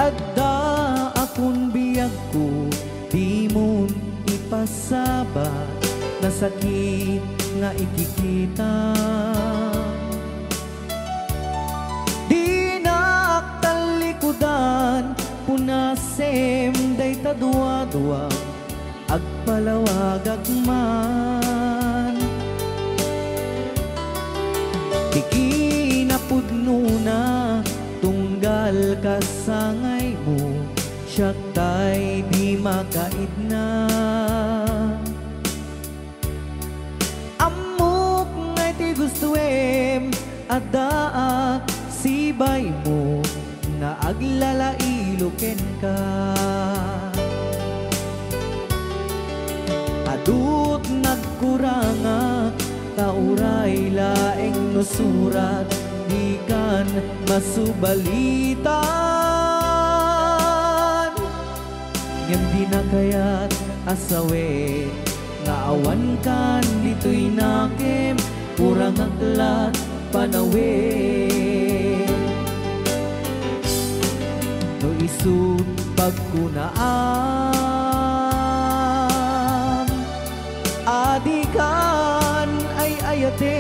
Adda akong biyag ko, di mo ipasabat na sakit nga ikikita. Di naktalikudan, punasem day tadwa-dwa, agpalawag agman. Di kinapudno na, tunggal kasangay mo, siya tay di makaid na. Amok ngay ti gustuem, adaak sibay mo, na aglalailuken ka. Adut nagkurangak, tauray laeng nusurat, di kan masubalitan. Ngem di na kaya't asawe, nga awan kan dito'y nakem, kurang aklat panawe. No isut pagkunaan, adikan ay ayate.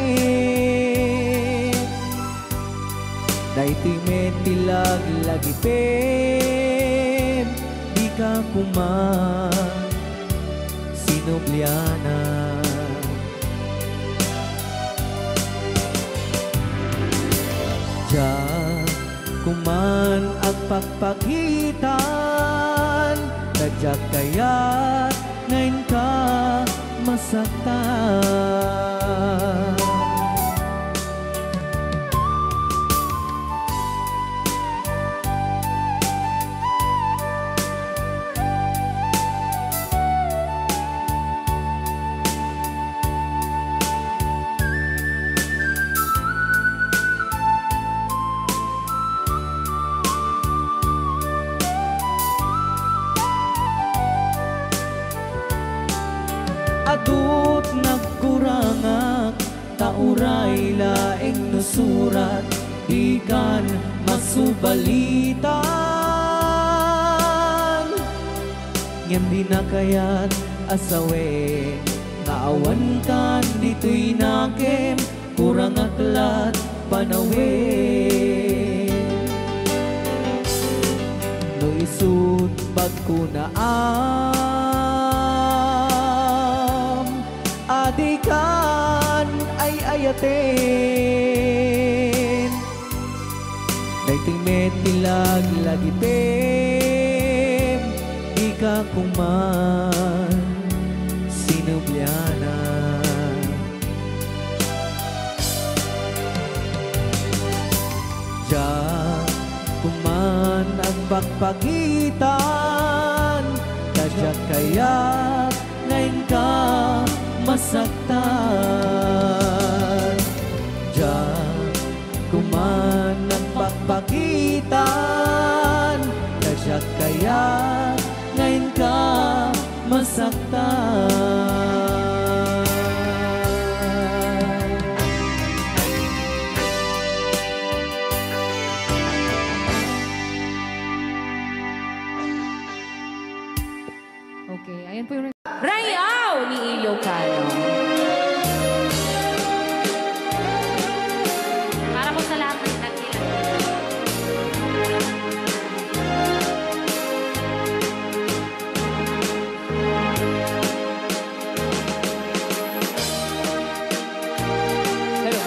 Daytoy metilag lagi pem, di ka kuman sinubliana. Diyan kuman agpagpagitan, nadyak kaya't ngayon ka masaktan. Adut nagkurangak, tauray laeng nusurat, ikan masubalitan. Ngem di na kaya't asawe, naawan kan dito'y nakem, kurang aklat panawe. No isut pagkunaan, adikan ay ayaten. Daytoy metilag lagi tem, di ka kuman sinubliana. Diyan kuman agpagpagitan, kadyak kaya't ngayon ka masaktan. Diyan kuman nagpagpagitan, kadyak kaya't ngayon ka masaktan. Okay, ayan po yung Rayaw ni Ilocano. Para po sa lahat ng nagkilang. Hello.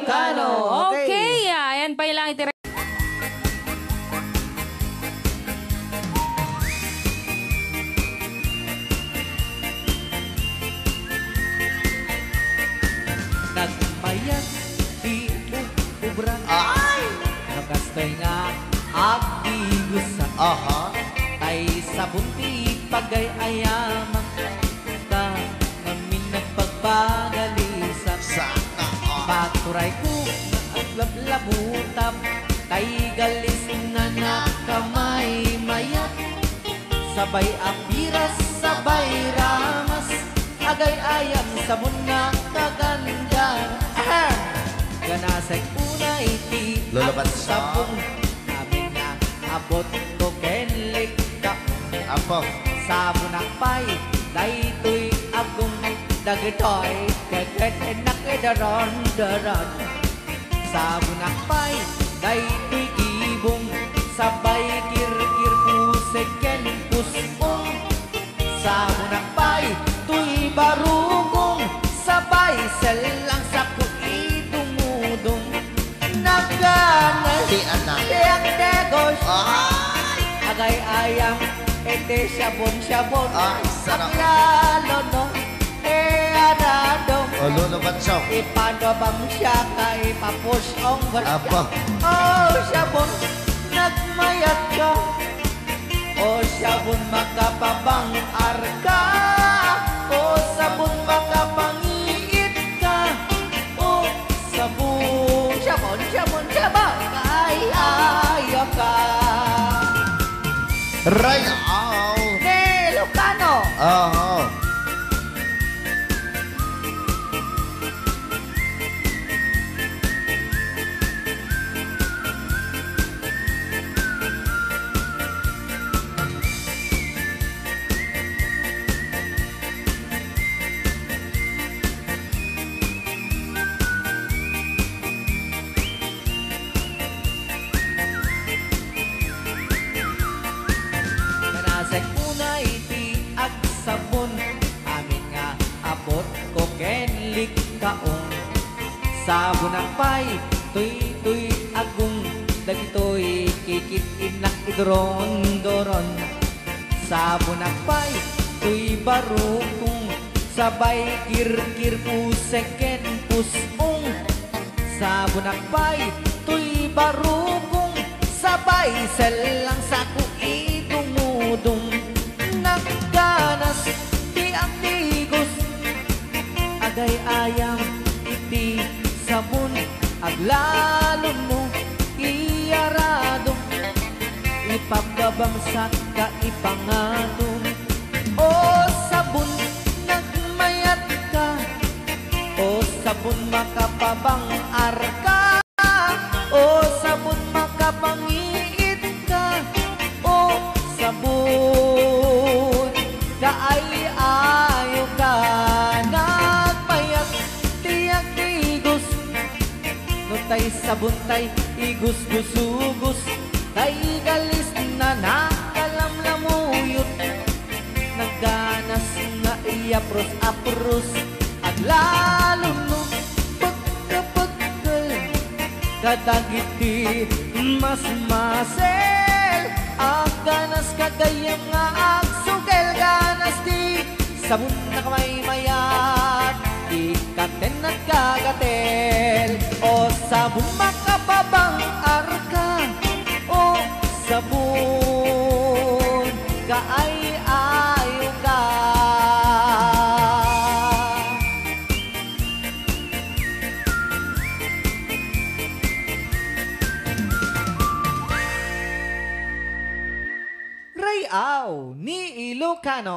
Ilocano. Okay, ayan pa ilang itira. Nagmayat di ubra. Ay! Nakastoy nga agigusa. Aha. Tay sa bunti pagay ayama. Ta ngamin nagpagpagalisa. Sana. Paturay ko at lablabutap. Tay galis na nakamay mayat. Sabay apiras, sabay ramas. Agay ayam sabon na kaganda. Ganasay unay ti Lulaban ang sa- sabong. Namin na abot ko kenlik ka. Apo. Sabon akpay, daytoy agong dagitoy. Keket nakidaron-daron. Sabon akpay, daytoy ibong. Sabay kir-kir pusek ken pusong. Sabon akpay, tuy barugong. Sabay selang sa kuidumudong. Nagganay, Di anak. tiyak degos. Ay! Agay ayam, ete syabon-syabon. Ay, sarap. Lalo no, anadong. O, luluban siya. Ipano bang siya kay papush ong Apa? barya. Oh, syabon, nagmayat ka. Oh, syabon, makapabang arka. Oh, sabon, makapangiit ka. Oh, sabon, syabon, ay ayaw ka. Rayaw. Ilocano. Oo. Kanasay unay ti ag sabon. Amin nga abot ko kenlik kaong. Sabon ang pay, tuy agong. Dagitoy kikit inak idron-doron. Sabon ang pay, tuy barukong. Sabay kir-kir pusek ken pusong. Sabon ang pay, tuy barukong. Sabay selang sa kuidumudong. Nagganas di ang tigos. Agay ayam iti sabon. Aglalo mo iyarado. Ipagabangsak ka ipangatong. O sabon nagmayat ka. O sabon makapabang arka. O sabon makapangiit ka. O sabon kaay ayo ka. Nagmayat tiyak tigos. No tay sabon tay igus-gusugos. Tay galis na nakalamlamuyot. Nagganas nga iyapros-apros. At lalo no pagkapagkal. Kadagiti mas masel. Ang ganas kagayam nga agsugel. Ganas di sabon na kamay mayat. Ikaten at kagatel. O sabon makapabang arka. O sabon kaay ayo ka. Rayaw ni Ilocano.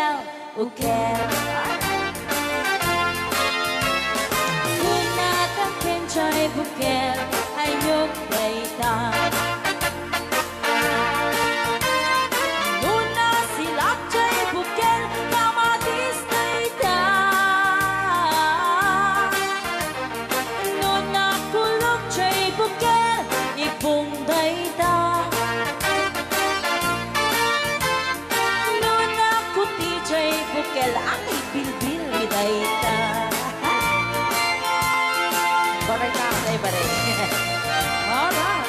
ukel, ukel. Una kang kenchay bukel, ayok dayta. Una silak chay bukel, kamatis dayta. Una kulok chay bukel, ipong dayta. Una kuti chay bukel, ang ibilbil dayta. Baray ka, baray. Alright.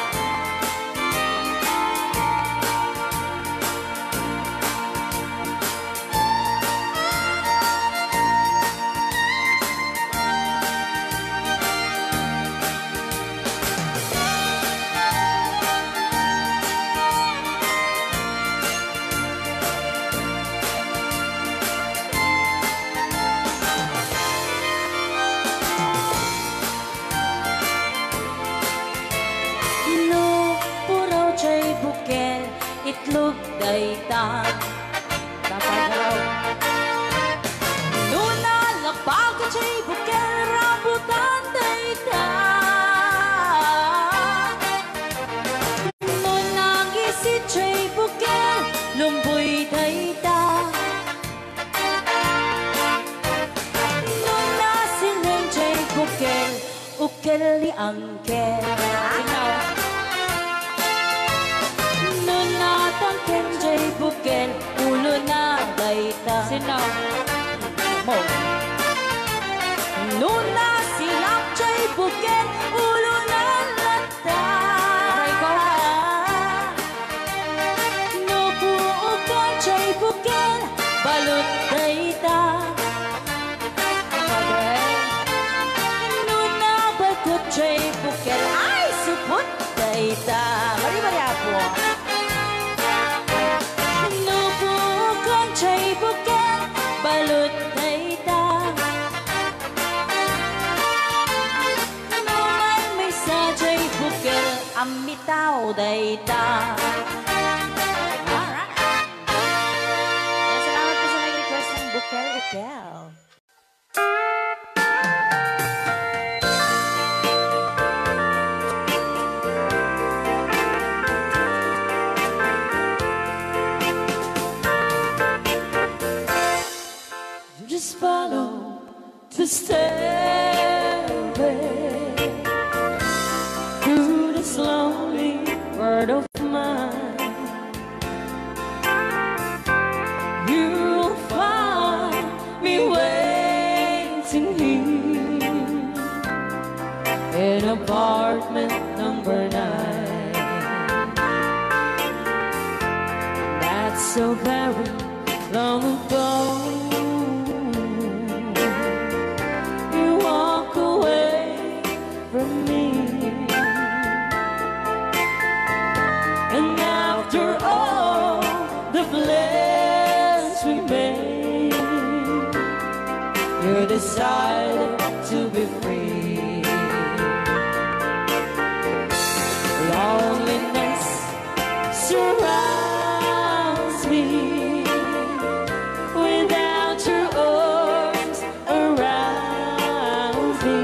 Itlog dayta. Tatagaraw. Luna lapag chay bukel, rambutan dayta. Luna gisit chay bukel, lumboy dayta. Luna siling chay bukel, ukel li angkel. Kenjay bukel, ulo na dayta. Sinaw. Mo. Luna silak chay bukel, ulo na lata. Aray ko. Nubuukan chay bukel, balot dayta. Luna bakot chay bukel, ay supot dayta. Mari-mari apo. Chay bukel, balot dayta. Naman may sa chay bukel, amitaw dayta. Alright. Salamat po sa nag-request ng bukel, ukel. Just follow the stairway through this lonely world of mine. You'll find me waiting here in apartment number 9. That's so very long ago. And after all the plans we made, you decided to be free. Loneliness surrounds me without your arms around me.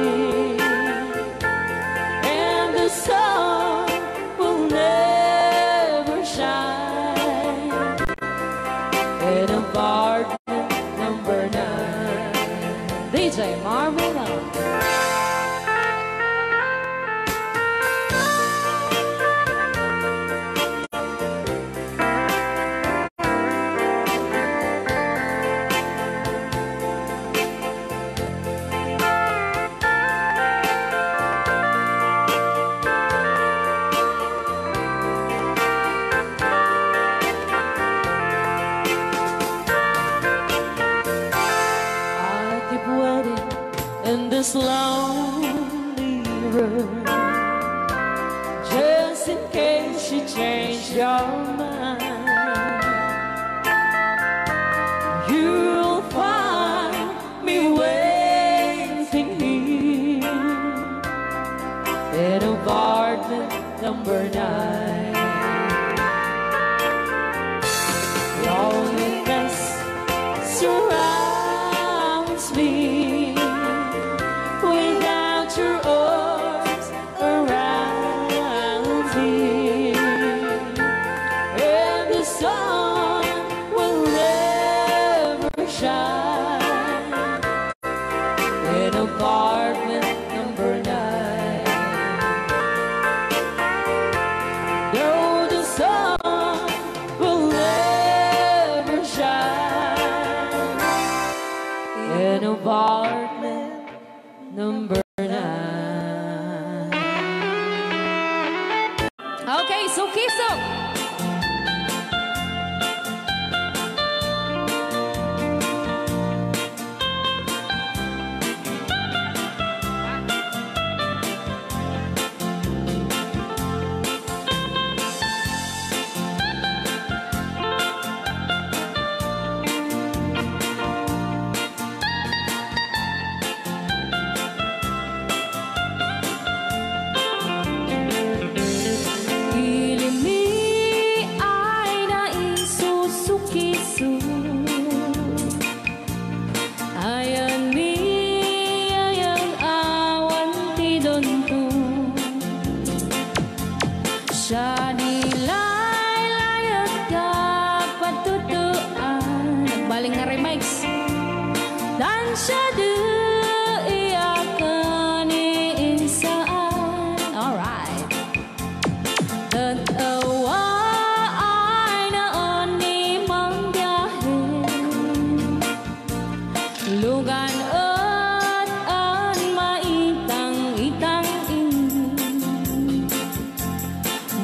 And the sun will never shine in apartment number 9. DJ Marvela. In this lonely room, just in case you change your mind, you'll find me waiting here in apartment number 9. Loneliness surrounds me without your arms around me, and the sun will never shine in apartment number 9. Though the sun will never shine in apartment number 9. Okay, Sukiso. Siya nilay-layat ka patutuan. Nagbaling nga remix. Dan siya iyakan iinsaan. Alright. Tatawa ay naon ni mang biyahe. Lugan at an maitang-itang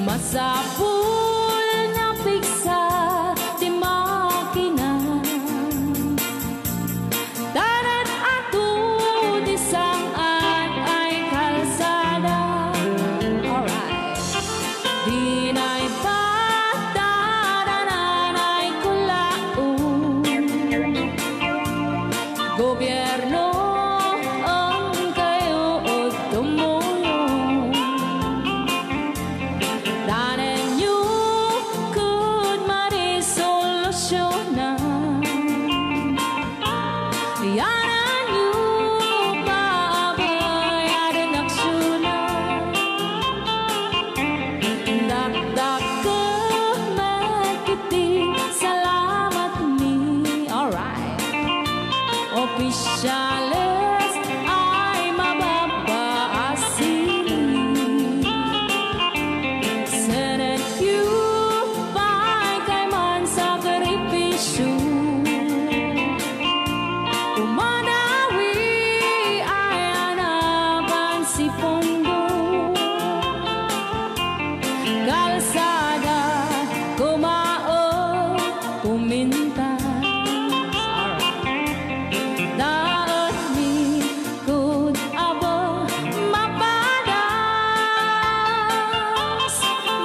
masapul na piksa di makina. Darat ato di saan ay kalsada. Alright. Di na'y patadanan ay kulaon. Gobyerno ang kayo o tumulong. Danan nyo could marisolusyonan. Yanan nyo pabayaran aksyonan. Dakdak ka magkiting salamat ni. Alright. Opisyales ay mababaasin. Senate you pa'y kay man sakripisyo. Umanawi ay anapan si Pondo. Kalsada kumaon pumintas. Daan ni kud abo mapadas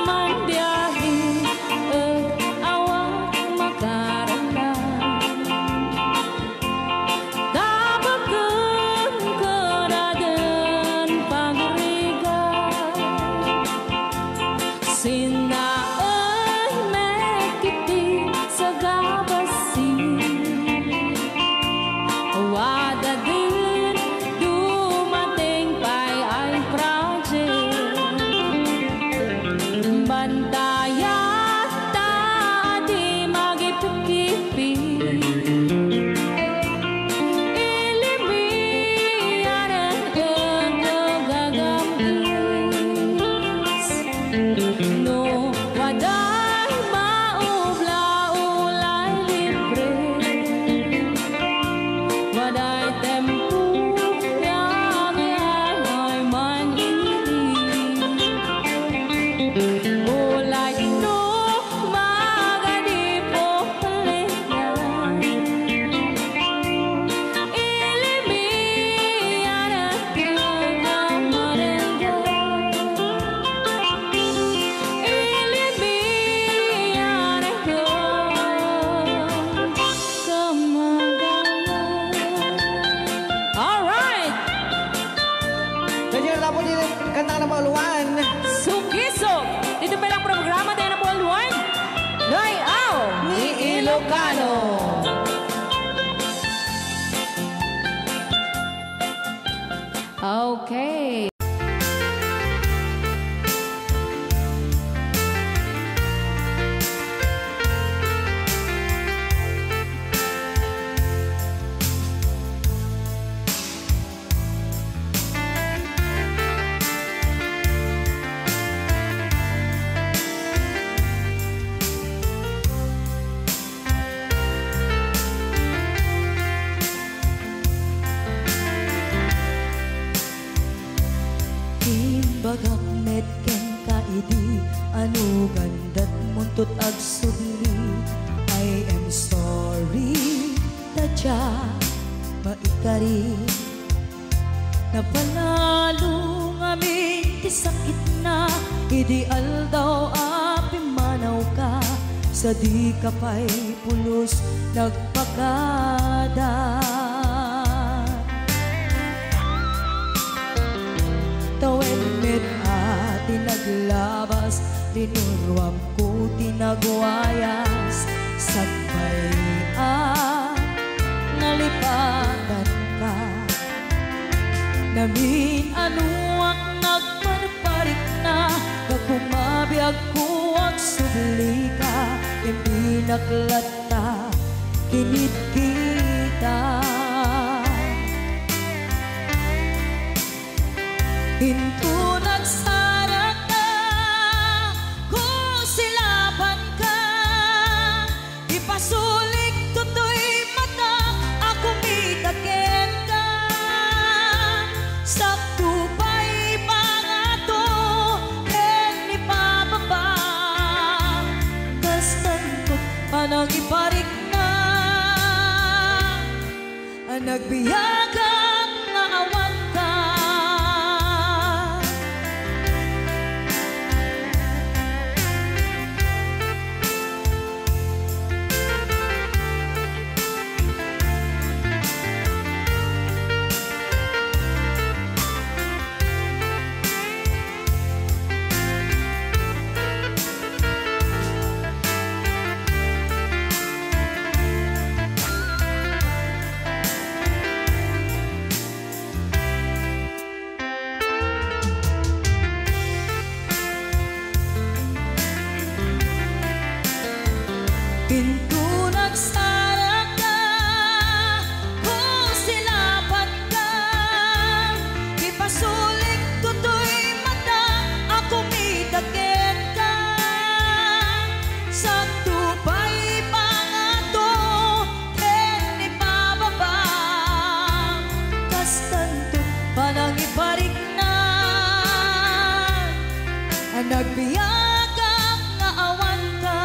man biyahe ug awak makaramdam. Dabagan kadagan pagrigan. Sinaan mekiti sa gabasin. Wada din dumating pa'y ay project. Bantayan ta di magipikipi. Ilimian ang gagamis. No, waday maubla-ulay libre. Waday tempo yang ay manili. Ulay no magadipo halinan. Ilimian ang gagamarenggan. Ilimian ang gagamarenggan. Alright! Ganyan na po din kanta ng mga luwan. Sukiso! Dito pa lang programa tayo ng World War. Rayaw ni Ilocano. tut ag sugli. I am sorry, tadya maikari. Napanalo ngamin ti sakit na, ideal daw api manaw ka. Sa di ka pa'y pulos nagpakada. Tawen met ati naglabas, tinurwam ko tinagwayas. Sagbay nalipatan ka. Namin ano ang nagparparik na, pagkumabiyag ko ang subli ka. Hindi naklata, kinit kita. Hinto nagsara ka, kung silaban ka. Ipasulik tutoy mata, ako mitakin ka. Sakto pa'y pangato, ni pababa. Kastantot panang iparik na, ang nagbiyagang naawan ka. Pinto nagsara ka, kung silaban ka. Ipasulik tutoy mata, ako mitakin ka. Sakto pa'y pangato, ni pababa. Kastanto panang iparik na, ang nagbiyagang naawan ka.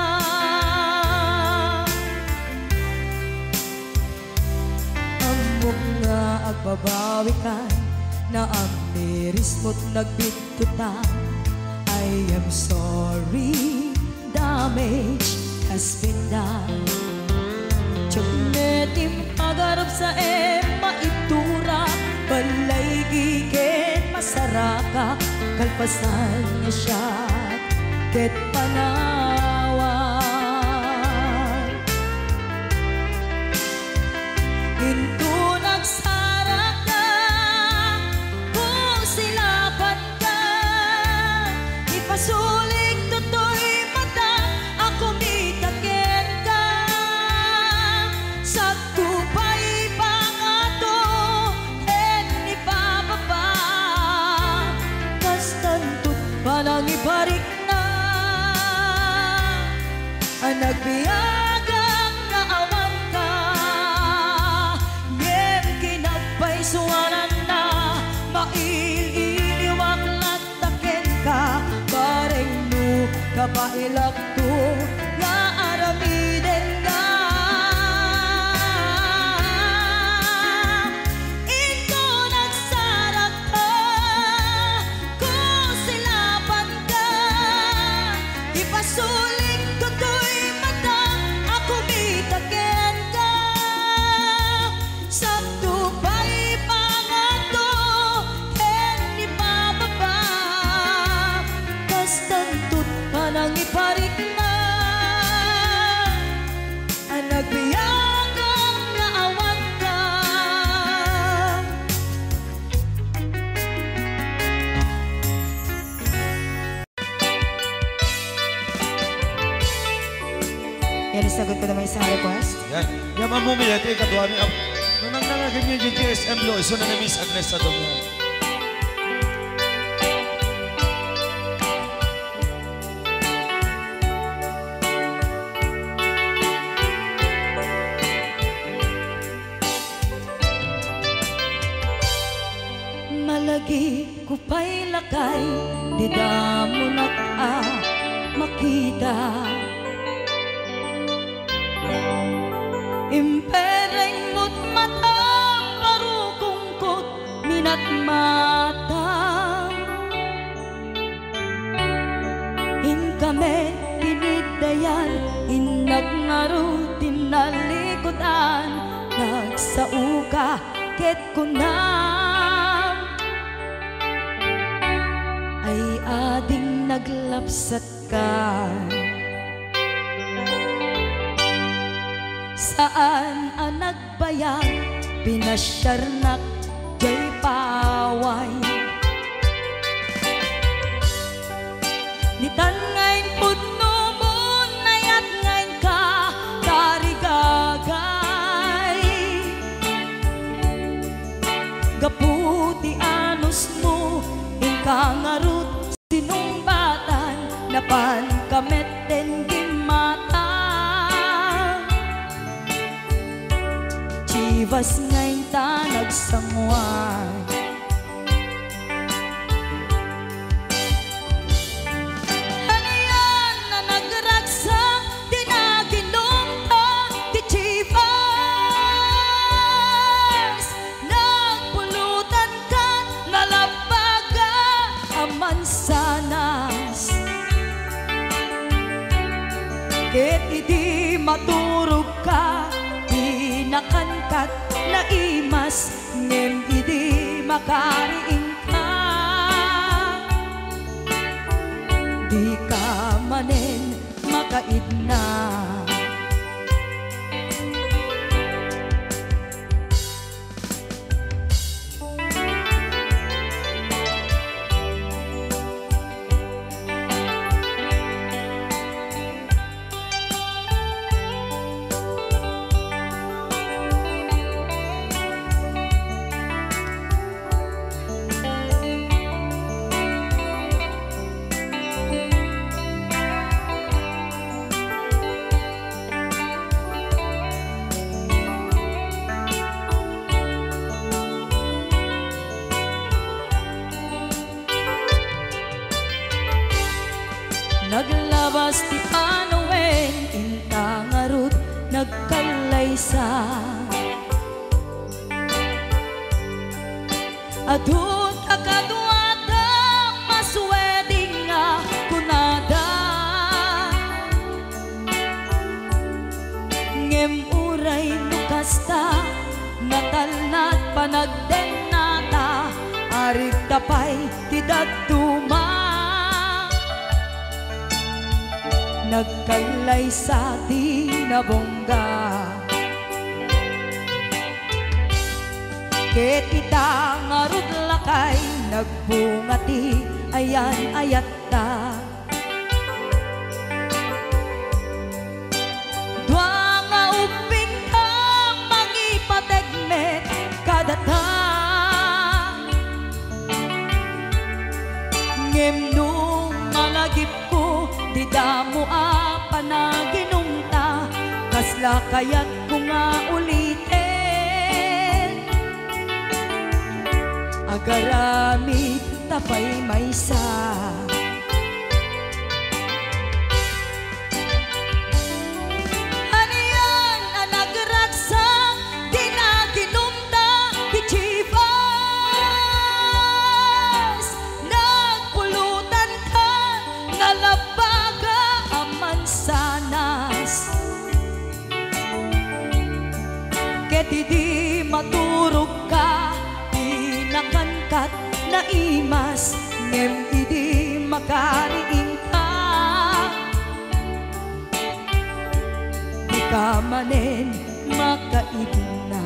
Nga agbabawi ka, na ang miris mo't nagbitutan. I am sorry, damage has been done. Tiyagnetim agarap sa maitura, balay gigen masaraka. Kalpasan niya siya, ket panawan. Hinto nagsara ka, kung silaban ka. Ipasulik tutoy mata, ako mitakin ka. Sakto pa'y pangato, ni pababa. Kastantot panang iparik na, ang nagbiyagang naawan ka. Suwanan na, maililiwag latakin ka. Bareng no, kapailak to, nga aramiden ka. Ito nagsarap ka, kung silaban ka. Ipasulik tutoy mata, ako mitakin ka. Sakto pa'y pangato, ni pababa. Kastantot panang iparik na, ang nagbiyagang naawan ka. Yan, sagot ko naman isang request. Yan. Yan mamumiyati, kaduami. Nung nangangaganyan yung TSM lo, iso na Miss Agnes sa doon. Malagi ko pa'y lakay, di damo makita. mata in kami pinigdayan inag ngaro tinalikodan nagsauka ket kunam ay ading naglapsat ka saan ang nagbayag pinasyarnak jay paway nitan ngayon pudno mo nayat ngayon ka tarigagay gaputi anus mo ingkangarut sinumbatan napan kameten gimata chivas ngayon ta nagsangwan hanayan na nagragsak tinaginom ta ti chivas nagpulutan ka nalabaga aman sanas ket idi maturog ka nakankat na imas ngem idi makariing ka di ka manen makaidna naglabas ti panawen intangarut nagkalaysa adun akaduada masweding nga kunada ngem uray nukasta natalnat panagdenata arig tapay ti daduma nagkalay sa tinabongga ket ita ngarud lakay nagbungati ayan ayat ta dua nga uping ka mangipategmet kadata ngem nung malagip ko di damo panaginumta kasla kaya't ko nga ulitin agaramid tapay maysa haniyan ang nagragsak dinaginumta di chivas nagpulutan ka nalabaga aman sanas ket idi maturog ka inakankat na imas ngem idi makariing ka di ka manen makaibna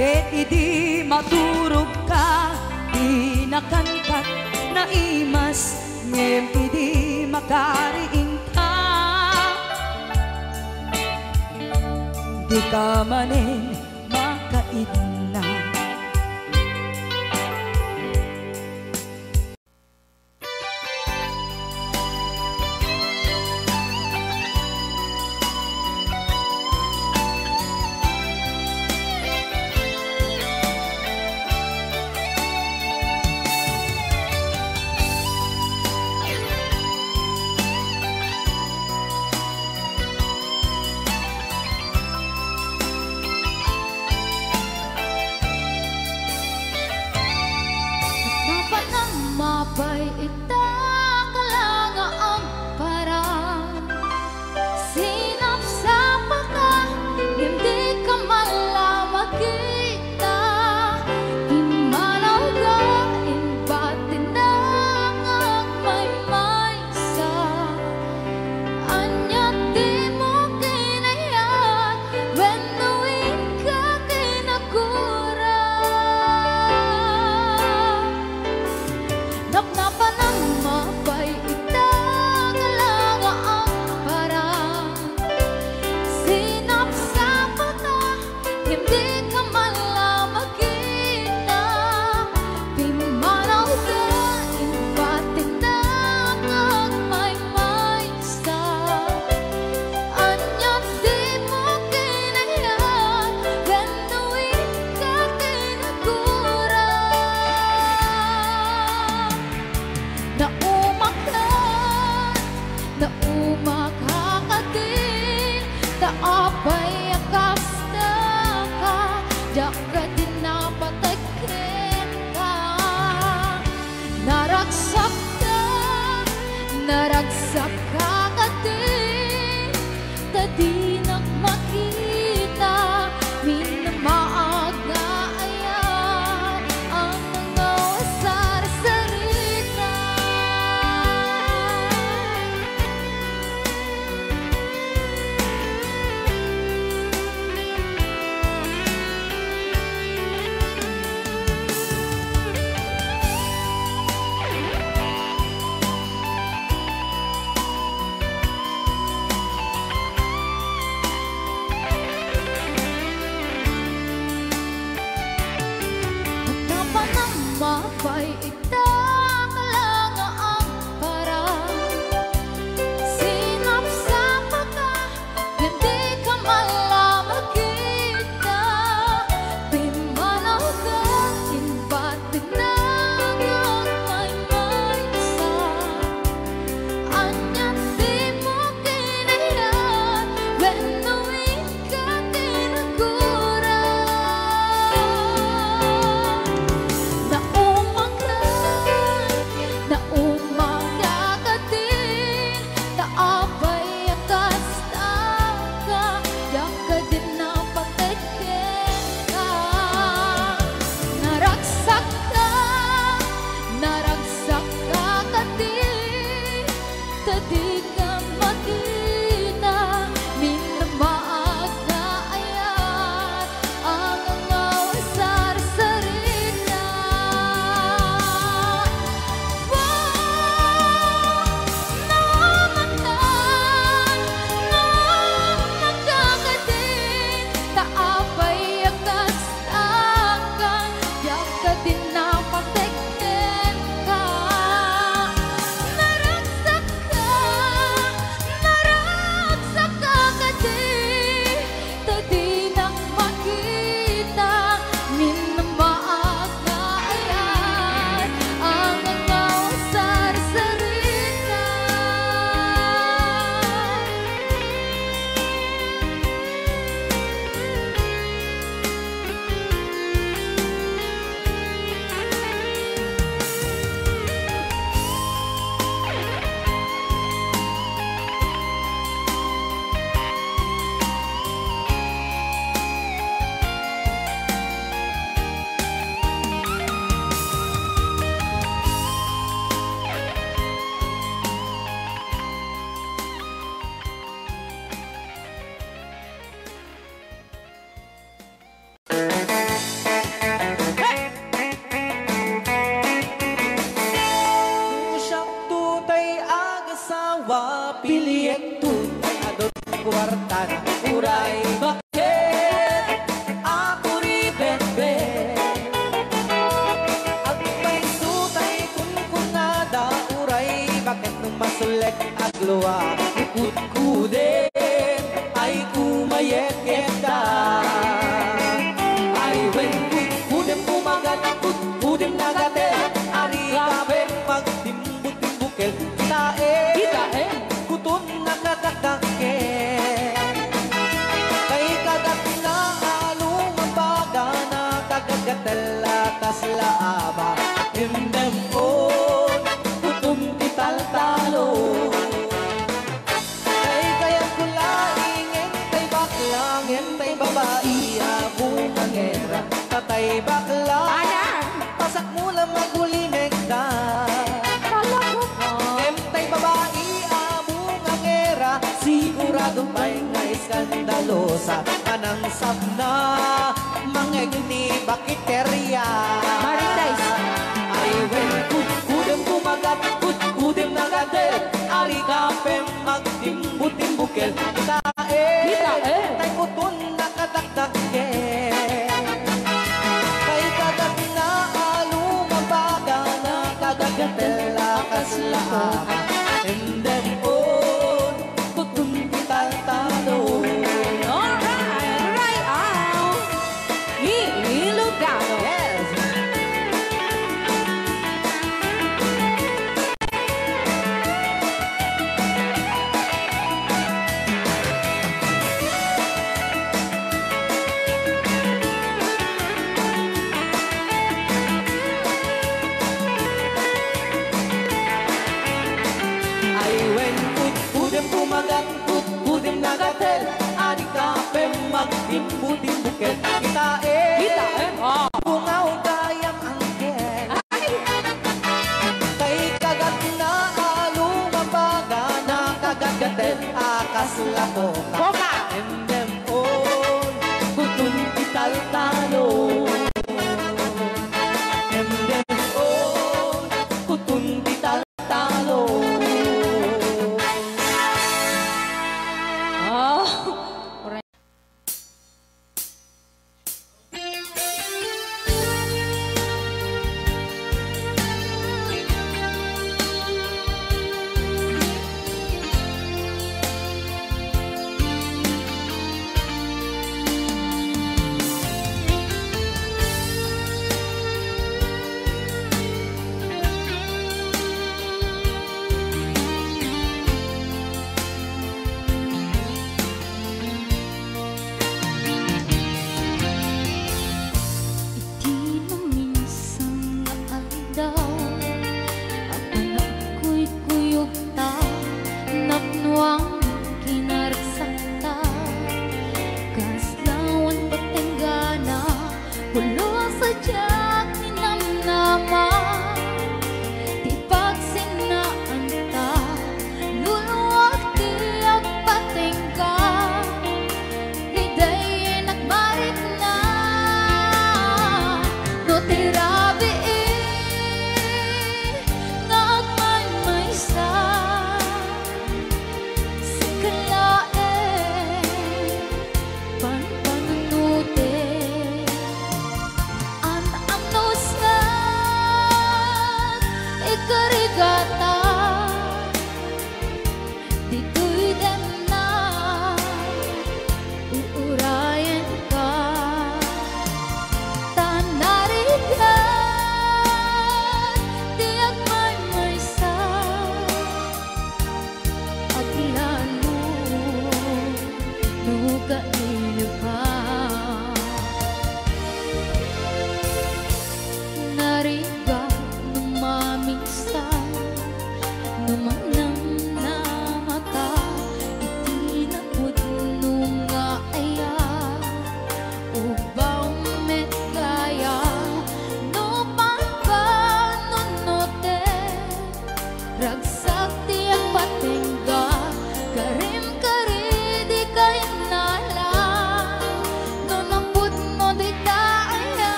ket idi maturog ka inakankat na imas ngem idi makariing ka di ka manen makaidna apay akasta ka, jaka din napatakin ka. Naragsak ka din, tadi makita, minamaaga ayan ang mga wasar-sarita. Mapay itang lang ang parang sinapsapa ka, hindi ka malamagita. Pimanaw ka, inbat pinagod may isa. Anyan di mo kinayan, benuin ka tinagura. Na umaga ka din, taapay akasta ka, jaka din napatakin ka. Naragsak ka din, tadi ka makita, minamaaga ayan ang mga wasar-sarita. Piliyek tutay adot kwarta na uray. Bakit ako ribet-bet? At may sutay kunkunada uray. Bakit nung masulek agluwa kut-kudin ay kumayek-yekda. Ay when kut-kudin pumagat, kut-kudin nagatel, ari kape magtimbut-timbukel tae. Kutun nakatakakin kay kagat na along baga na kagagatel atas laaba. Hindemon kutun ital-talo kay kayang kulaingin kay baklang entay babae abong ngera tatay bakla pasak mula magulimek da. Entay babae sigurado may nga iskandalosa anang sabna mangegni bakiterya. Maritais ay when kudem kumagat kudem nagadet ari kapem magtimbut-timbukel tae tay kutun nakadakdake kay kagat na alumabaga na kagagatel lakas laaba. And then magtimbu-timbuket kita bungaw kayang angkel kay kagat na alumambaga na kagagaten akas lakoka endem on kutun kital talo endem on kutun kital talo.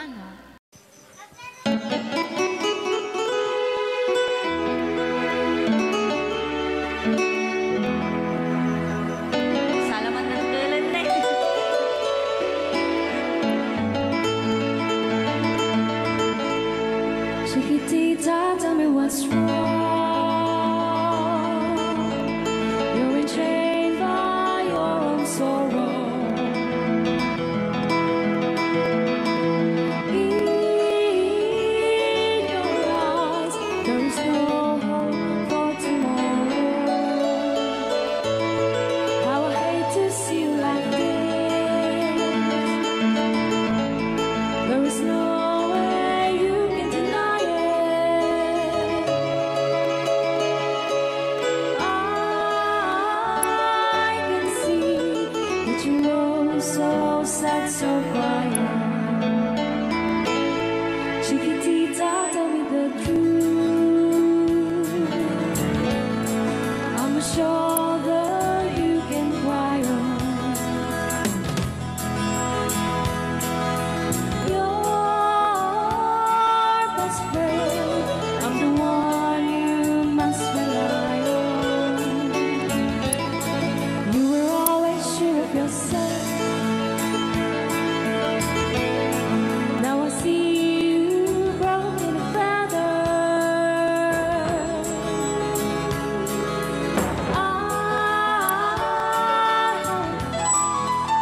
Ano? Salamat ng tulad na Chiquitita, tell me what's wrong. You're enchained by your own sorrow. In your eyes, there is no hope for tomorrow. How I hate to see you like this. There is no way you can deny it. I can see that you're so sad, so quiet. Chiquitita, tell me the truth. I'm a shoulder you can cry on. Your best friend, I'm the one you must rely on. You were always sure of yourself. Now I see you broken a feather. I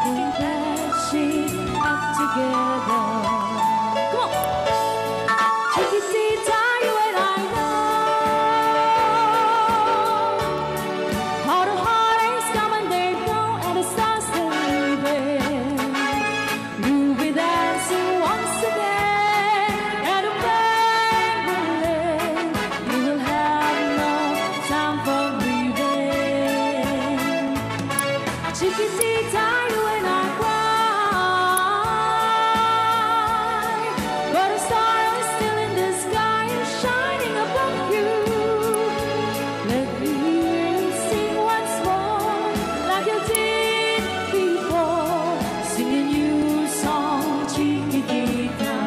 think that she's up together. Come on, Chiquitita, you and I know all the heartaches come and they go, and the stars they're leaving. You'll be dancing once again, and the pain will end. You will have no time for grieving. Chiquitita, you and I cry, but a star is still in the sky and shining above you. Let me hear you sing once more, like you did before, sing a new song, Chiquitita.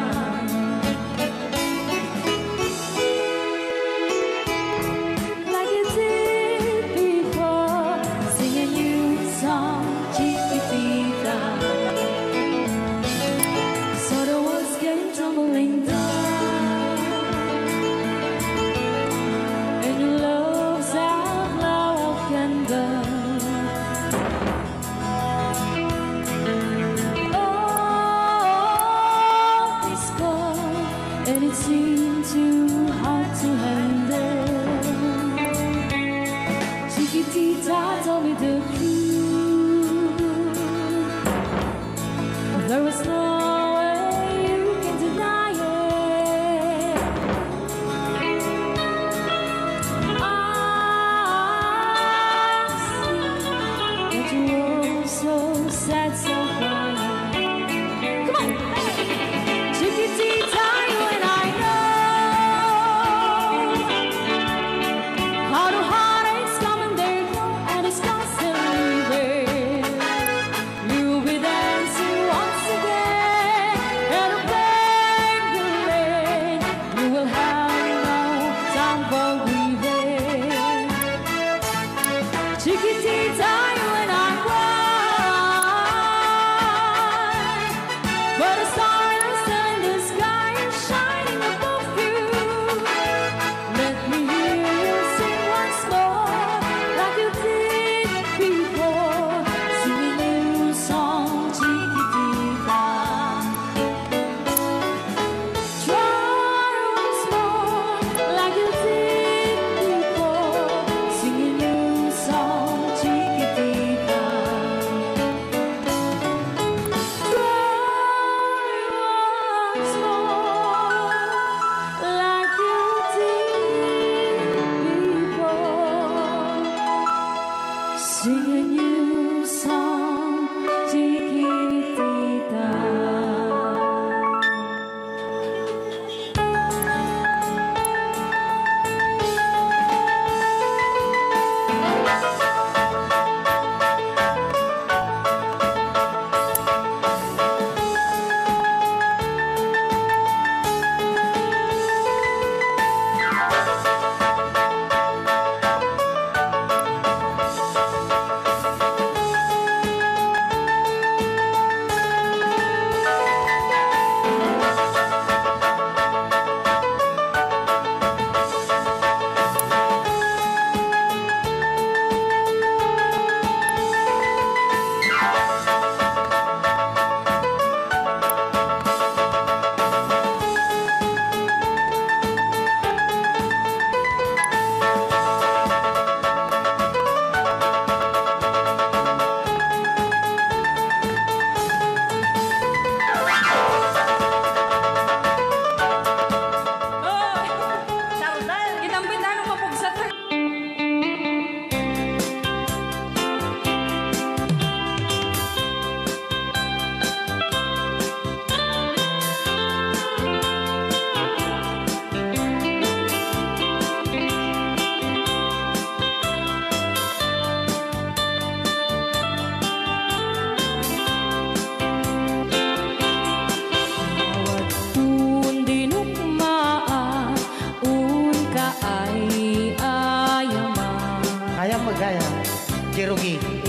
Like you did before, sing a new song, Chiquitita.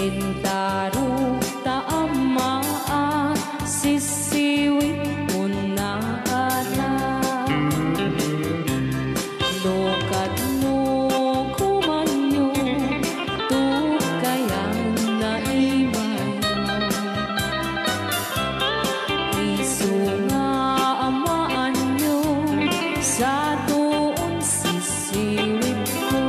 Sintaro taamaan, sisiwit mo na ala. Lokat no kumanyo, tukayan na imay. Isu nga amaan nyo, sa doon sisiwit ko.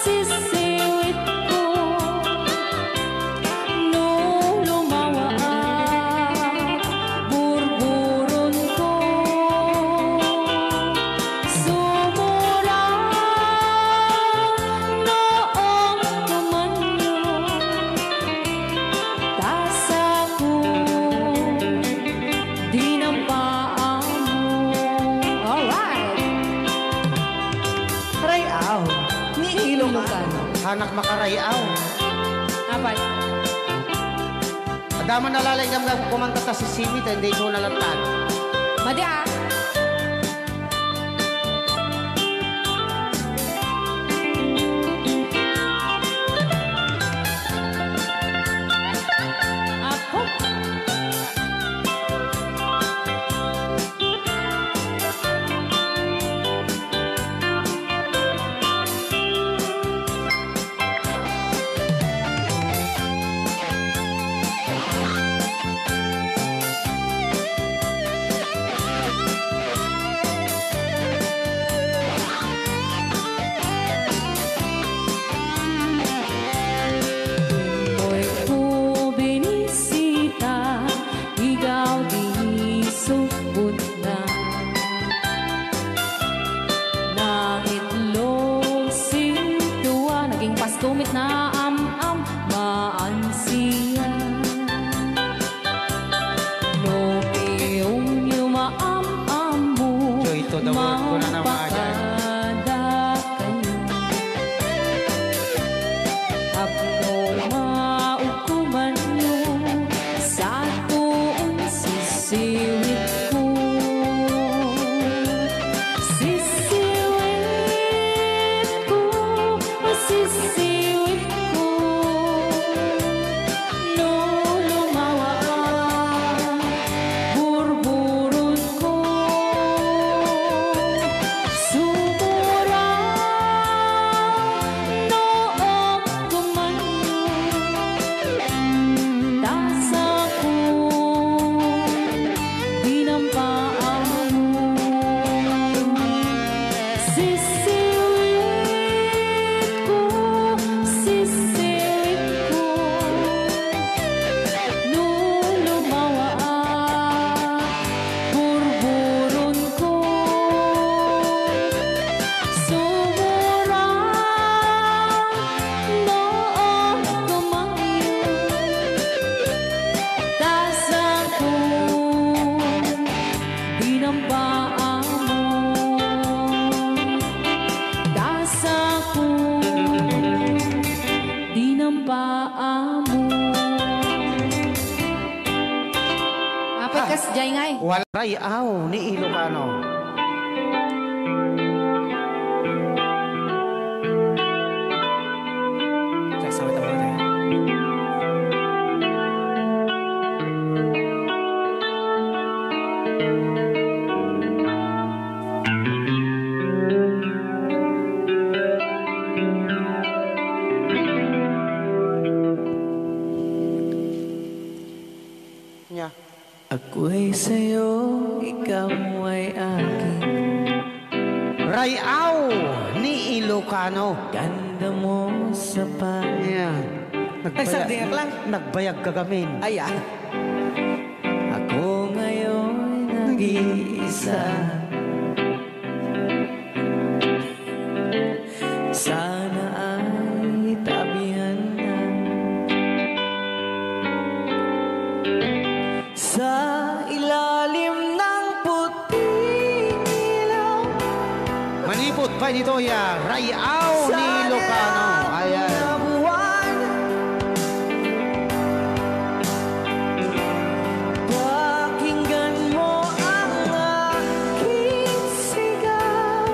Sisiwit ko, no lumawa burburon ko. Sumura noong tumanyo, tasa ko di ng paa mo. Alright! Rayaw, ni Ilocano. Hanak makarayaw. Apat. Adama nalalay nga kumanta ta si Simi, hindi ko nalatan. Madi ah. Apo. Mo'y ko binisita, ikaw di subot na. Nangitlog sintuwa, naging pastumit na am-am, maansiya. No iyong yumaam-am mo, Joy to the world ko na naman, mapakada kayo. Apno maukuman nyo, sa tuon sisiwit ko. Sisiwit ko, sisiwit ko, no lumawa burburon ko. Sumura noong tumanyo, tasa ko di ng paa mo. Sisiwit ko, no lumawa burburon ko. Sumura noong tumanyo, tasa ko di ng paa mo. Tasa ko di ng paa mo. Apat kas jay ngay. Wala rayaw ni Ilocano. Kasama tayo tayo. Nya. Ako'y sa'yo, ikaw ay akin. Rayaw ni Ilocano. Ganda mo sa Yan. Ay, sardinyak lang. Nagbayag kagamin. Ayan. Ako ngayon nag-iisa. Sana ay tabihan na sa ilalim ng puting ilaw. Manipot pa dito ya. Rayaw ni Ilocano. Ayan. Pakinggan mo ang aking sigaw.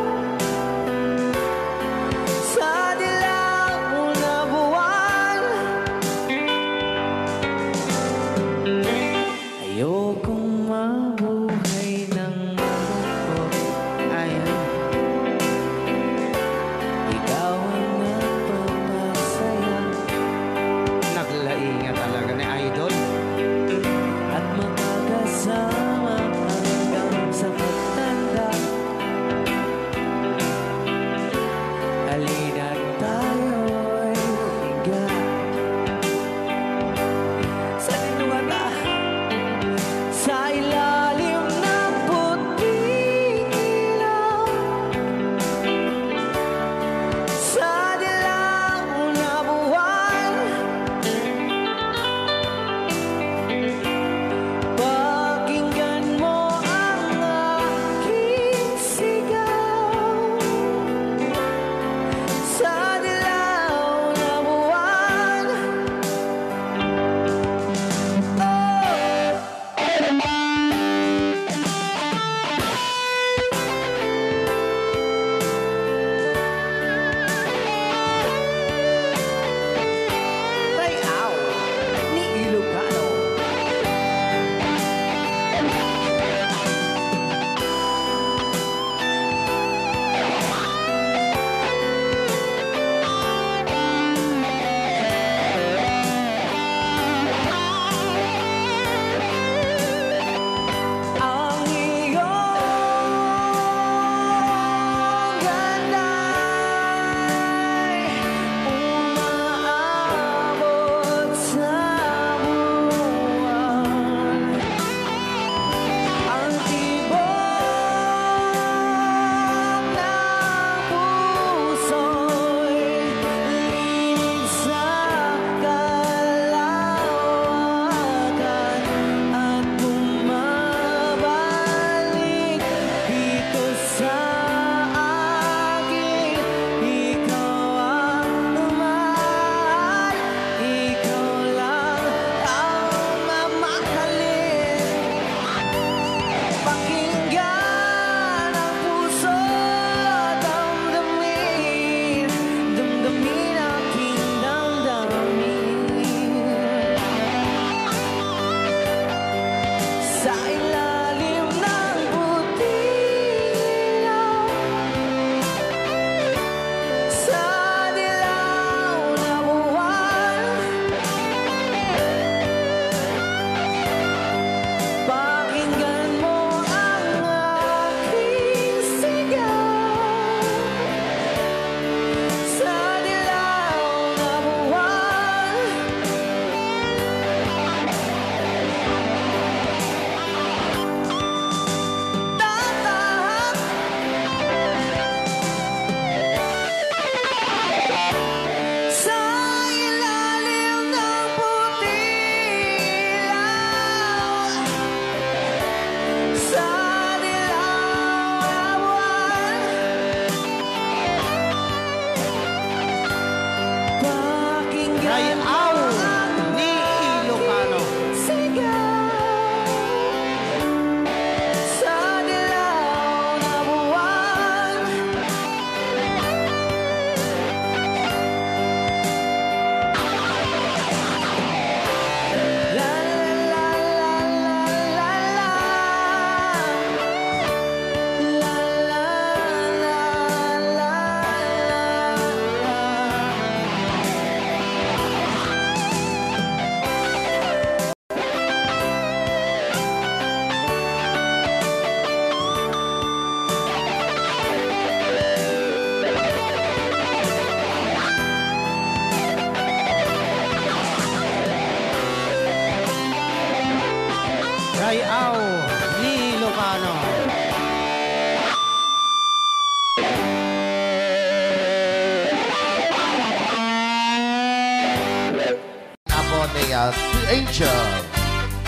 at The Angel.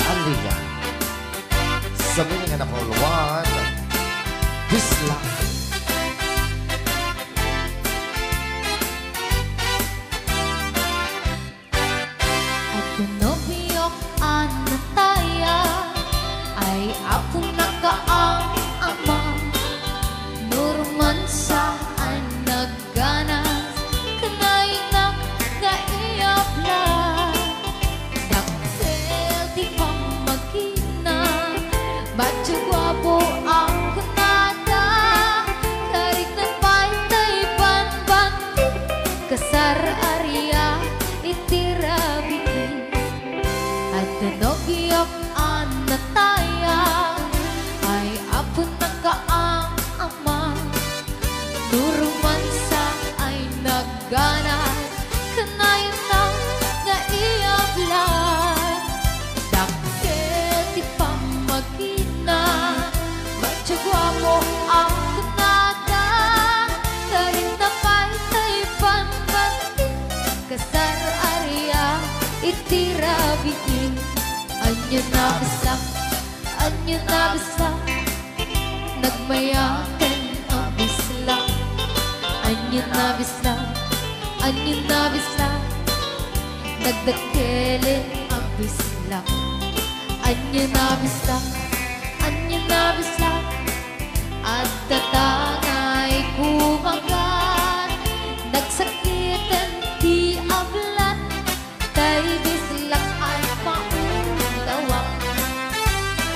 Aliga. Sa miling na Pauluan, Bisla. At pinobiyok anataya ay ako nakaang ama. Nurman sa ay nagganas kanay nang naiyapla. Daktel di pa magkina Bacho guwapo ang kunada. Karik na pantay panbanti kasar area itirabiki. At nanogyok anataya ay apo nakaang ama. Nuruman sa ay nagganas kanay nang naiyablan. Dakkel di pa magkina Bacho guwapo ang kunada. Karing na pantay panbanti kasar area itirabiki. Anyo na bisak nagmayakan ang bisla. Anyo na bisak nagdakelin ang bisla. Anyo na bisak at tatangay kumagat. Nagsakitan di ablat tay bislak ay maulawak.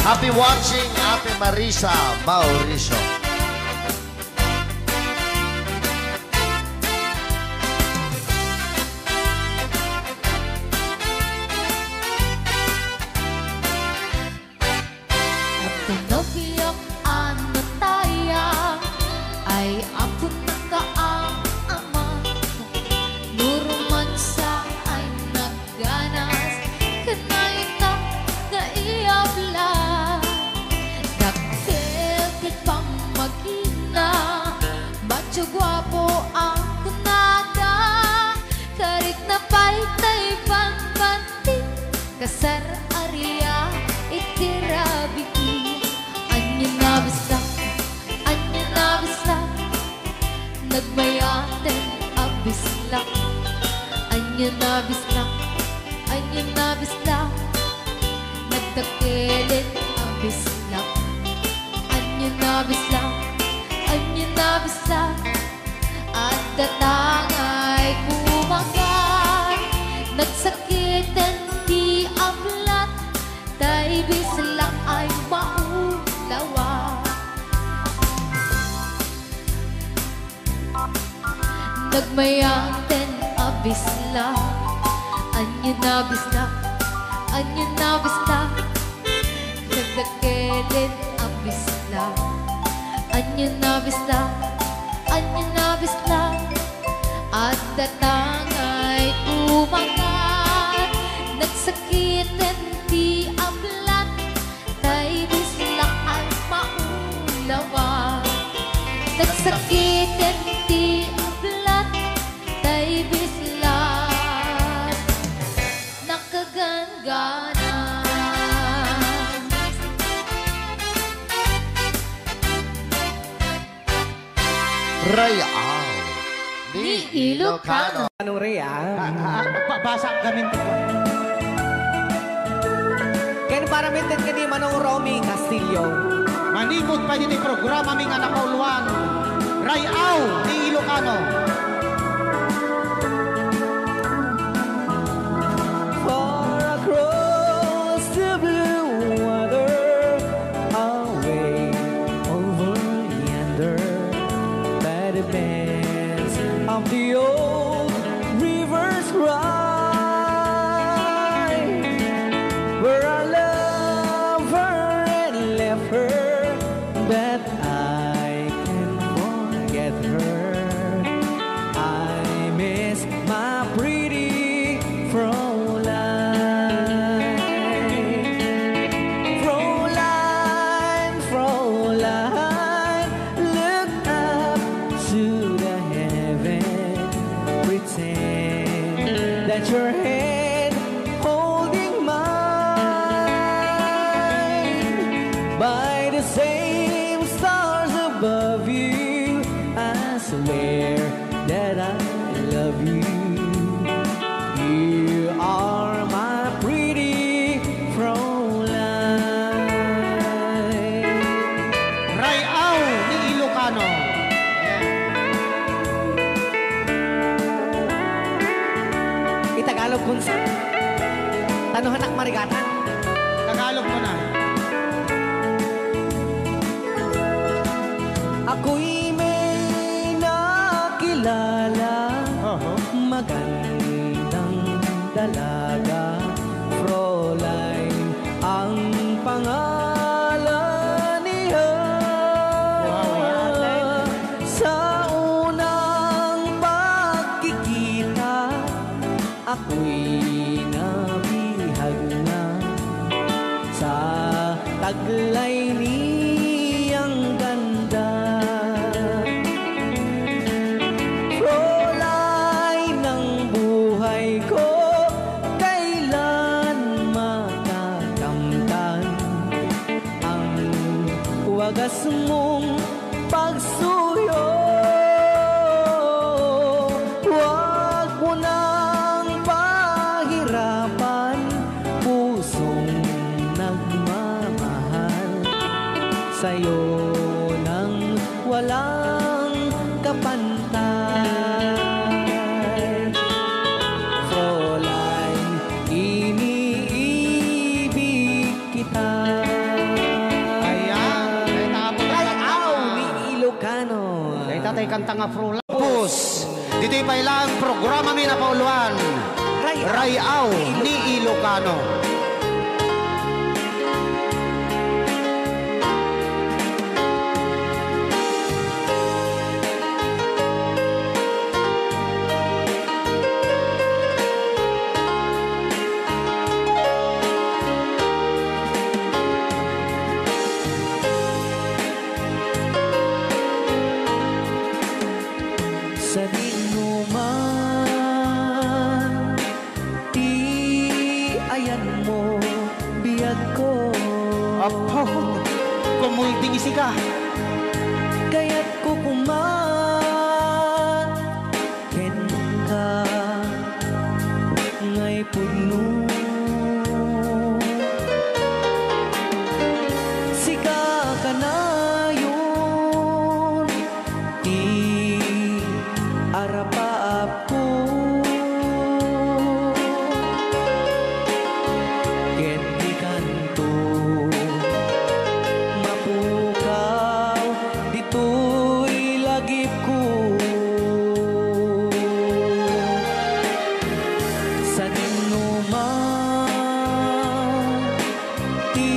Happy watching, Ate Marisa Mauricio. At pinobiyok anataya ay ako nakaang ama. Nuruman sa ay nagganas kanay na naiyabla. Dakkel di pa magkina Bacho guwapo ang kunada. Karik na paytay panbanti kasar area itirabiki. Anyo na bisak nagmayaten ang bisla. Anyo na bisak nagdakelin ang bisla. Anyo na bisak at datangay kumagat. Nagsakitan di ablat tay bislak ay maulawa. Nagmayaten ang bisla. Anyo na bisak nagdakelin ang bisla. Anyo na bisak at datangay kumagat. Nagsakitan di ablat tay bislak ay maulawa. Nagsakitan di ablat tay bislak nakagangana. Rayao ni Ilocano. Anong Rhea? Pabasa kami. Ken para mintin ka di Manong Romy Castillo. Manipot pa din yung programa ming anak Pauluan. Rayao ni Ilocano. Far across the blue water, away over yonder, by the banks of the old river's ride, where our lover had left her, but I can't forget her. I miss my pretty Fräulein. Fräulein, Fräulein, look up to the heaven, pretend that your head hold Kunsa? Tanuhan ak marigatan. Tagalog mo na. Ako'y may nakilala, magandang dalaga, Fräulein ang pangalan niya. Sa unang pagkikita, ako'y nabihag na sa taglay niyang ganda. Fräulein ng buhay ko, kailan matakamtan ang wagas mong pagsuyo. Huwag mo nang pahirapan pusong nagmamahal sa'yo nang walang kapantay. Fräulein, iniibig kita. Ayan. Ay, tapos. Rayaw ni Ilocano. Ay, tatay kanta nga Frulapos. Dito'y pailang programa mi na pauluan. Rayaw ni Ilocano. Sa dinuman, di ayan mo, biyag ko. Apo, kumulding isi ka. Kaya't kukuman, ken ka, ngay puno. Sika ka na yun, di arapaap ko. Ken di kanto, mapukaw, dito'y lagip ko. Sa dinuman, di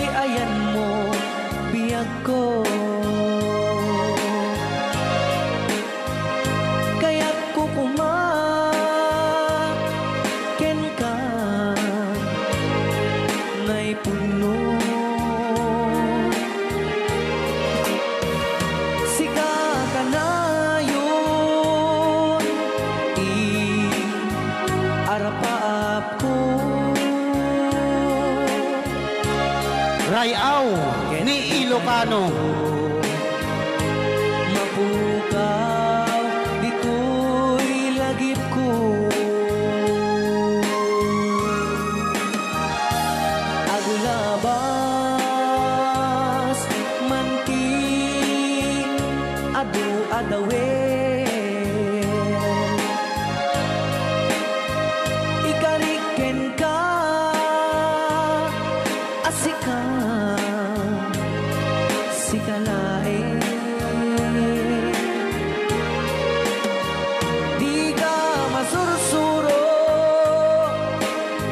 ayan mo, biyag ko. Kaya't kukuman, ken ka, ngay puno. Sika ka na yun, arapaap ko. Rayaw ni Ilocano. Mapukaw, dito'y lagip ko. Aglabas, manti, adu-adawe. Ikariken ka, asika, sikalae. Di ka masursuro,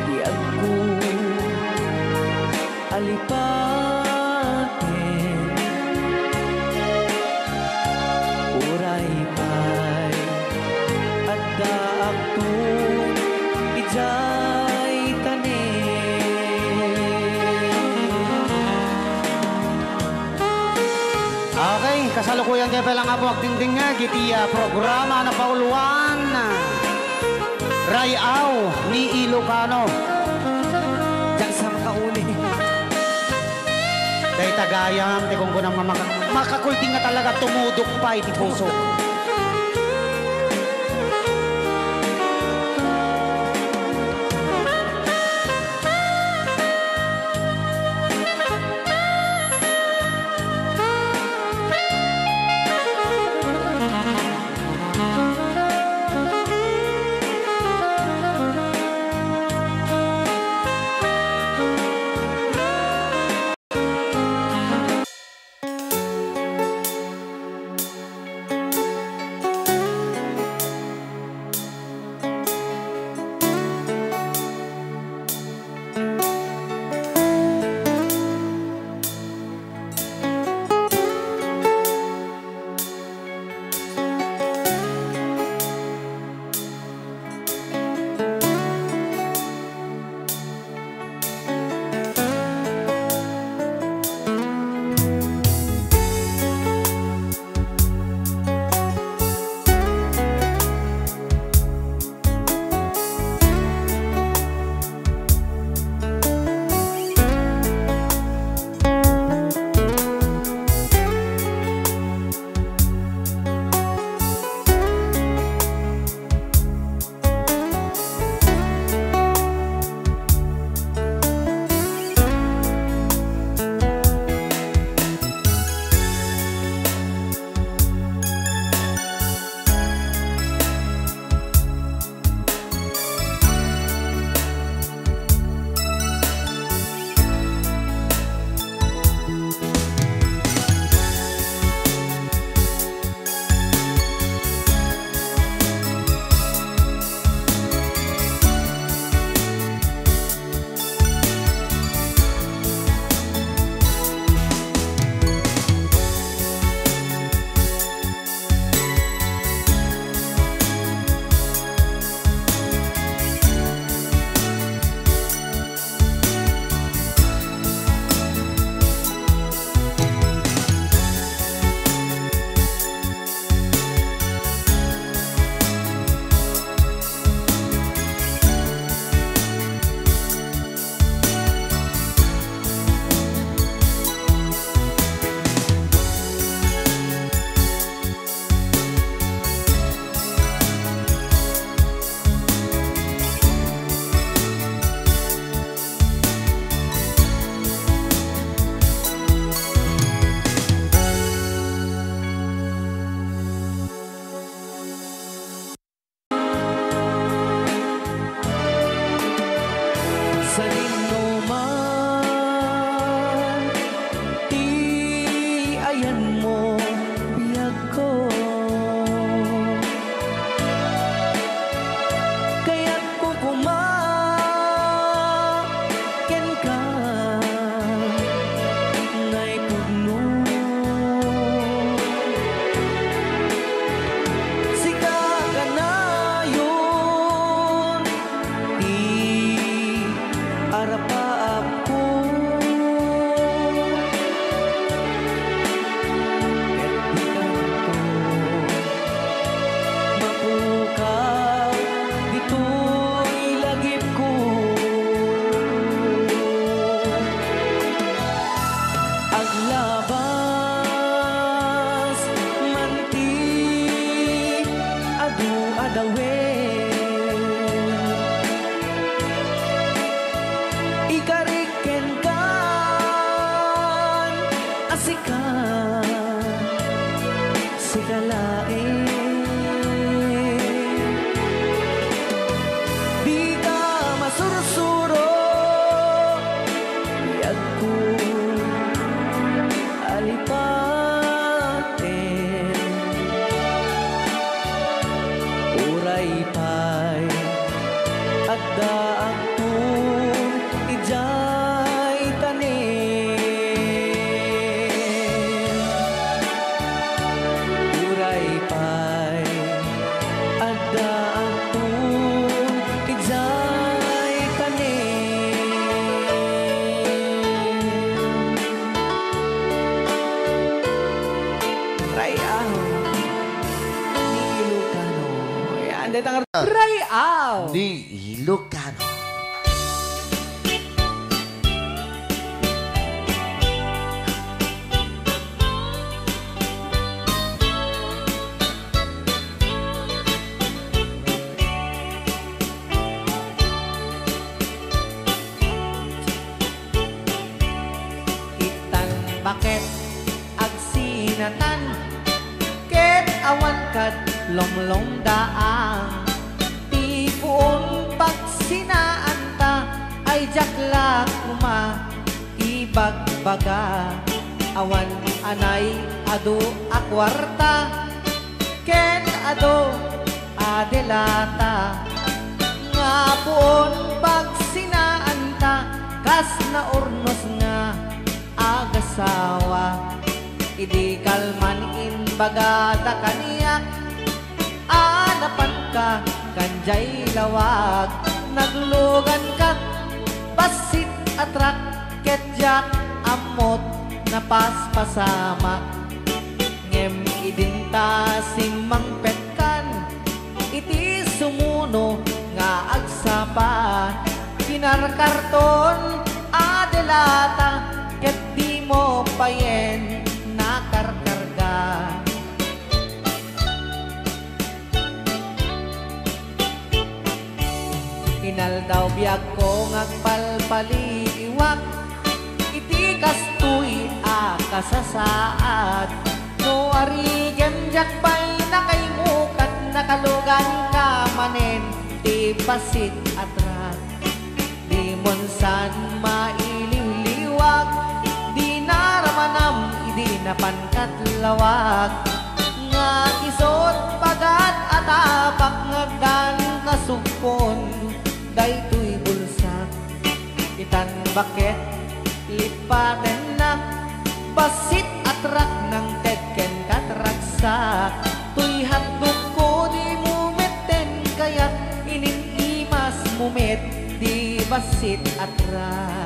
di ako alipatin. Uray pa'y at daak to, ijay tanin. Okay, kasalukuyan kayo palang nga po agdingding nga gitiya programa na pauluan. Rayaw ni Ilocano. Diyan sa makauli. Dahil tagayam, di kung kunang makakulting nga talaga tumudok pa iti puso. dawin ikariken kan asikan sikalain di ka masursuro yag ko alipatin uray pa'y at daang tun ijay tanin uray pa'y at daang tun ijay tanin Rayaw ni Ilocano. Yan, dito ang Rayaw Ni Ilocano. Itan bakit agsinatan ket awan kat lomlom daang ti puon pagsinaan ta ay jaklak uma ibagbaga awan anay adu akwarta ken adu adelata nga puon pagsinaan ta kas na urnos nga agasawa idi kalman bagada kaniyak anapan ka kanjay lawag naglugan kat pasit atrak ketjak amot na paspasama ngem idinta simang petkan iti sumuno nga agsapa pinarkarton adelata ket di mo payen nakarkarga Inal daw biyag ko ngagpalpaliwak iti kastoy akasasaat no arigem jakpay nakaimukat nakalugan ka manen ti pasit atrat di monsan maililiwag di naramanam idi napankat lawag nga isot pagat atapak ngagdan kasukon daytoy bulsak itan bakit lipaten na basit atrak ng tedken katragsak tuy handog ko di mumeten kaya ininimas mumet di basit atrak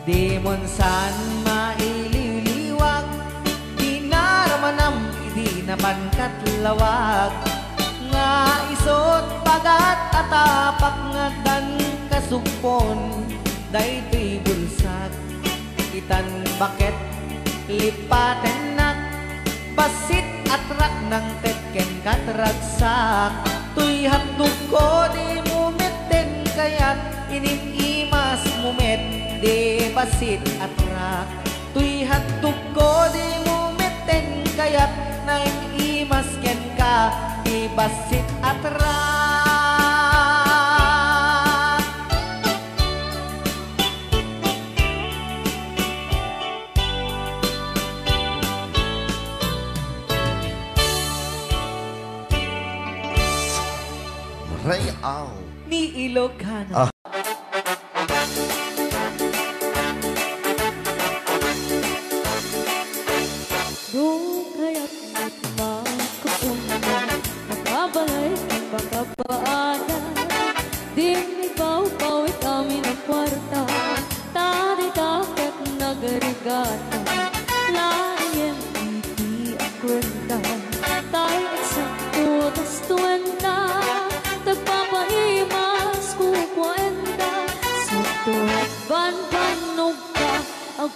Di monsan maililiwag di naramanam idi napankat lawag nga isot pagat atapak nga dan kasugpon daytoy bulsak itan bakit lipaten nak basit atrak ng tetken katragsak tuy handog ko di mumeten kayat ininimas mumet di basit atrak tuy handog ko di mumeten kayat naimas ken ka di basit atrak Rayaw ni Ilocano kwarta, tadi takot nagarigata.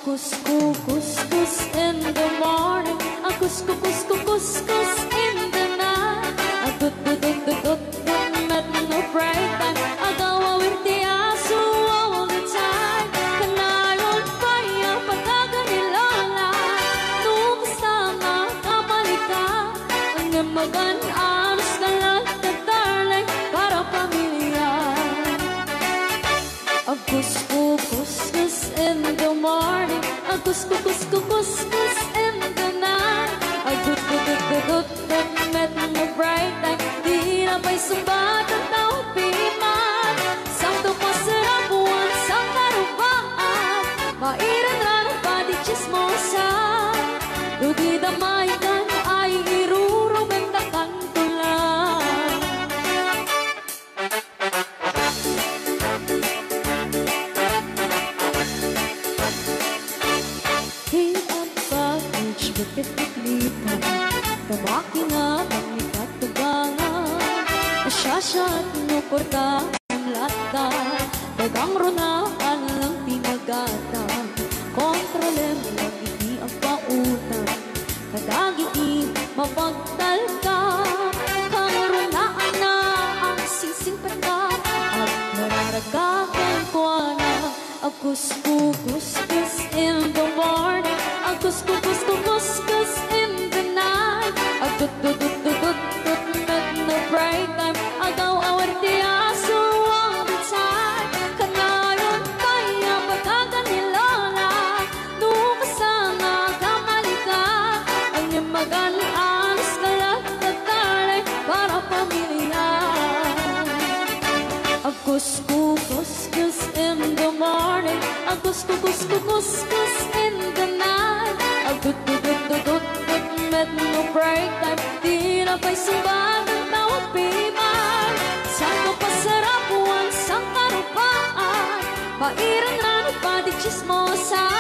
Couscous in the morning, a couscous in the night. A good met no bright time. A gawa with the aso all the time. Kanayon kaya pagkaga ni Lola. Nung sama kapalika, ang namagan anos na lang na darling para pamilya. A couscous in the morning, a couscous in the night. A good met no bright time. Di na pa'y sumbat ang taong piman. Sakto pa sarap buwan sa karubaan. Mairan lang ang pati chismosa. Dugi damay kan ay irurubang na kantulan. Pagkaklipan, tabaki nga pagkakatugangan. Asyasya at nuporta ang lata, dagang runaan lang tinagata. Kontrolem lang iti ang pautan, kadagiti mapagtal ka. Kang runaan na ang sisingpata, at nararagakan ko na. A couscous in the morning, a couscous in the night. A good met no bright time. Agaw awar di aso all the time. Kanayon kaya pagkaga ni Lola. Nung kasama kamalika, ang niyamagan anos na lang na taray para pamilya. A couscous in the morning, a couscous in the night. A good met no break time. Di na pa'y sumbat ang tawag piman. Saan pa sarap buwan sa karupaan. Pairan na pati chismosa.